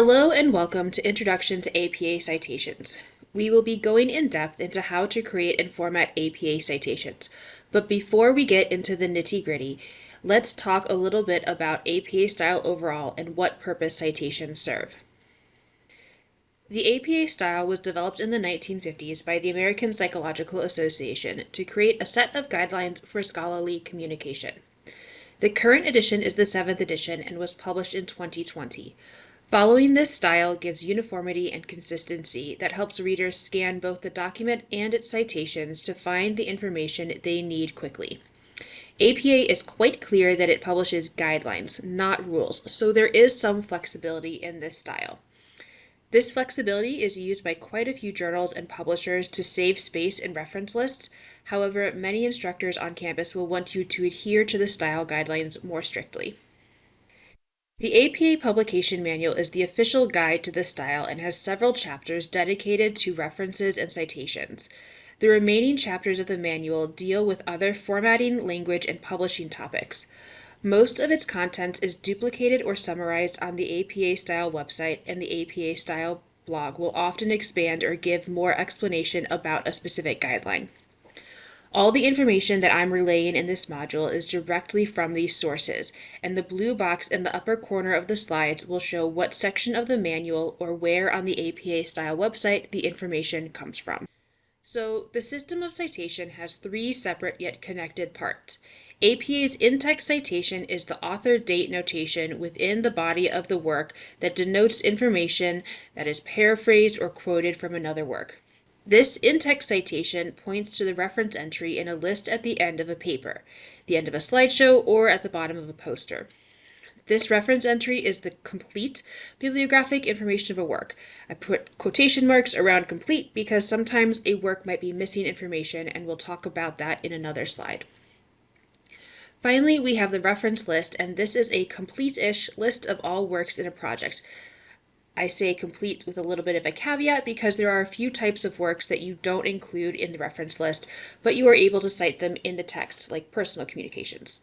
Hello and welcome to Introduction to APA Citations. We will be going in depth into how to create and format APA citations. But before we get into the nitty-gritty, let's talk a little bit about APA style overall and what purpose citations serve. The APA style was developed in the 1950s by the American Psychological Association to create a set of guidelines for scholarly communication. The current edition is the 7th edition and was published in 2020. Following this style gives uniformity and consistency that helps readers scan both the document and its citations to find the information they need quickly. APA is quite clear that it publishes guidelines, not rules, so there is some flexibility in this style. This flexibility is used by quite a few journals and publishers to save space in reference lists. However, many instructors on campus will want you to adhere to the style guidelines more strictly. The APA Publication Manual is the official guide to the style and has several chapters dedicated to references and citations. The remaining chapters of the manual deal with other formatting, language, and publishing topics. Most of its content is duplicated or summarized on the APA Style website, and the APA Style blog will often expand or give more explanation about a specific guideline. All the information that I'm relaying in this module is directly from these sources, and the blue box in the upper corner of the slides will show what section of the manual or where on the APA Style website the information comes from. So, the system of citation has three separate yet connected parts. APA's in-text citation is the author date notation within the body of the work that denotes information that is paraphrased or quoted from another work. This in-text citation points to the reference entry in a list at the end of a paper, the end of a slideshow, or at the bottom of a poster. This reference entry is the complete bibliographic information of a work. I put quotation marks around complete because sometimes a work might be missing information, and we'll talk about that in another slide. Finally, we have the reference list, and this is a complete-ish list of all works in a project. I say complete with a little bit of a caveat because there are a few types of works that you don't include in the reference list, but you are able to cite them in the text, like personal communications.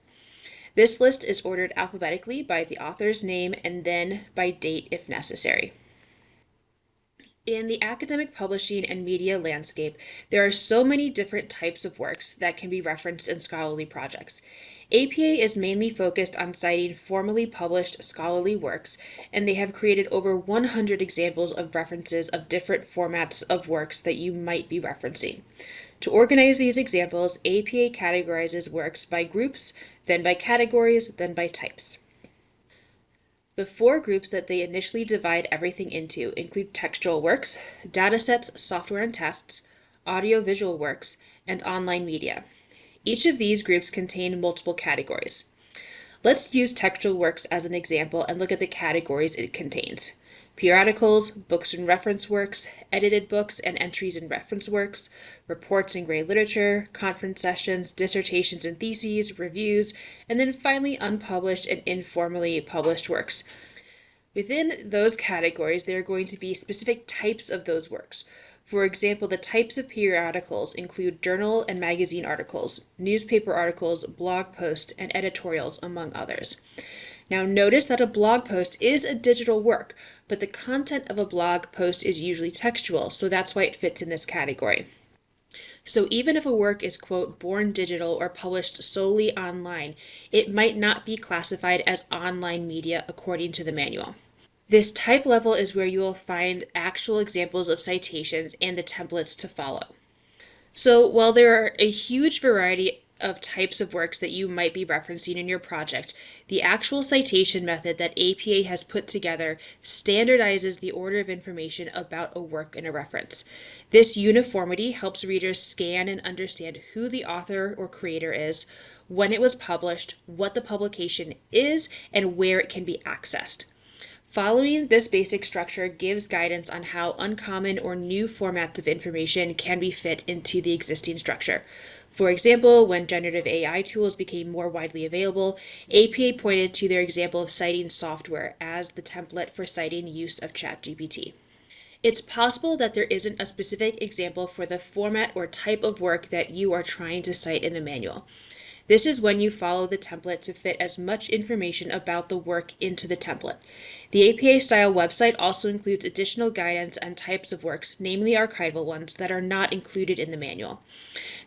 This list is ordered alphabetically by the author's name and then by date if necessary. In the academic publishing and media landscape, there are so many different types of works that can be referenced in scholarly projects. APA is mainly focused on citing formally published scholarly works, and they have created over 100 examples of references of different formats of works that you might be referencing. To organize these examples, APA categorizes works by groups, then by categories, then by types. The four groups that they initially divide everything into include textual works, datasets, software and tests, audiovisual works, and online media. Each of these groups contain multiple categories. Let's use textual works as an example and look at the categories it contains. Periodicals, books and reference works, edited books and entries in reference works, reports and grade literature, conference sessions, dissertations and theses, reviews, and then finally unpublished and informally published works. Within those categories, there are going to be specific types of those works. For example, the types of periodicals include journal and magazine articles, newspaper articles, blog posts, and editorials, among others. Now notice that a blog post is a digital work, but the content of a blog post is usually textual, so that's why it fits in this category. So even if a work is, quote, born digital or published solely online, it might not be classified as online media according to the manual. This type level is where you will find actual examples of citations and the templates to follow. So while there are a huge variety of types of works that you might be referencing in your project, the actual citation method that APA has put together standardizes the order of information about a work in a reference. This uniformity helps readers scan and understand who the author or creator is, when it was published, what the publication is, and where it can be accessed. Following this basic structure gives guidance on how uncommon or new formats of information can be fit into the existing structure. For example, when generative AI tools became more widely available, APA pointed to their example of citing software as the template for citing use of ChatGPT. It's possible that there isn't a specific example for the format or type of work that you are trying to cite in the manual. This is when you follow the template to fit as much information about the work into the template. The APA style website also includes additional guidance on types of works, namely archival ones, that are not included in the manual.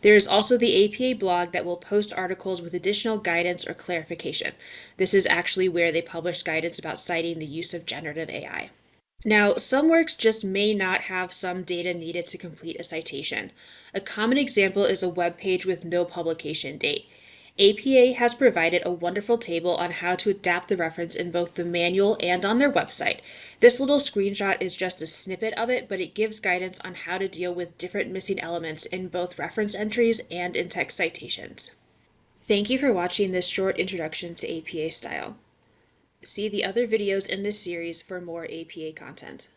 There is also the APA blog that will post articles with additional guidance or clarification. This is actually where they publish guidance about citing the use of generative AI. Now, some works just may not have some data needed to complete a citation. A common example is a web page with no publication date. APA has provided a wonderful table on how to adapt the reference in both the manual and on their website. This little screenshot is just a snippet of it, but it gives guidance on how to deal with different missing elements in both reference entries and in-text citations. Thank you for watching this short introduction to APA style. See the other videos in this series for more APA content.